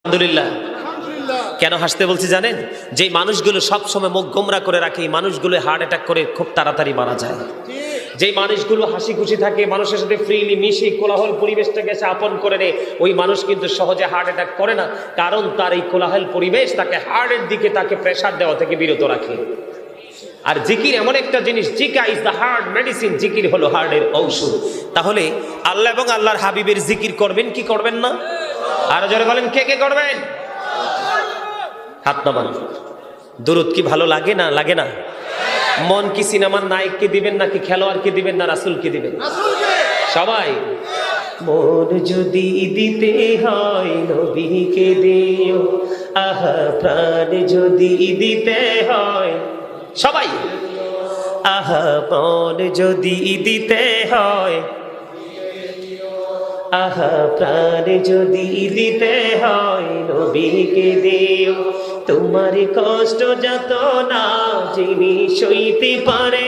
আলহামদুলিল্লাহ। কেন হাসতে বলছি জানেন? যে মানুষগুলো সব সময় মুখ গোমরা করে রাখে, এই মানুষগুলো হার্ট অ্যাটাক করে খুব তাড়াতাড়ি মারা যায়। যে মানুষগুলো হাসি খুশি থাকে, মানুষের সাথে ফ্রিলি মিশে কোলাহল পরিবেশটাকে সে আপন করে নেয়, ওই মানুষ কিন্তু সহজে হার্ট অ্যাটাক করে না, কারণ তার এই কোলাহল পরিবেশ তাকে হার্টের দিকে তাকে প্রেসার দেওয়া থেকে বিরত রাখে। আর জিকির এমন একটা জিনিস, Zika is the heart medicine, জিকির হলো হার্টের ঔষধ। তাহলে আল্লাহ এবং আল্লাহর হাবিবের জিকির করবেন কি করবেন না? আরো জোরে বলেন, কে কে করবেন? হাত নামান। দুরুদ কি ভালো লাগে না? লাগে না? মন কি সিনেমার নায়ককে দিবেন নাকি খেলোয়াড়কে দিবেন না রাসূলকে দিবেন? সবাই। মন যদি দিতে হয় নবীকে দিও, আহা প্রাণ যদি দিতে হয়, সবাই আহা মন যদি দিতে হয়, আহা প্রাণ যদি দিতে হয় নবীকে দিও। তোমার কষ্ট যত না যিনি সইতে পারে,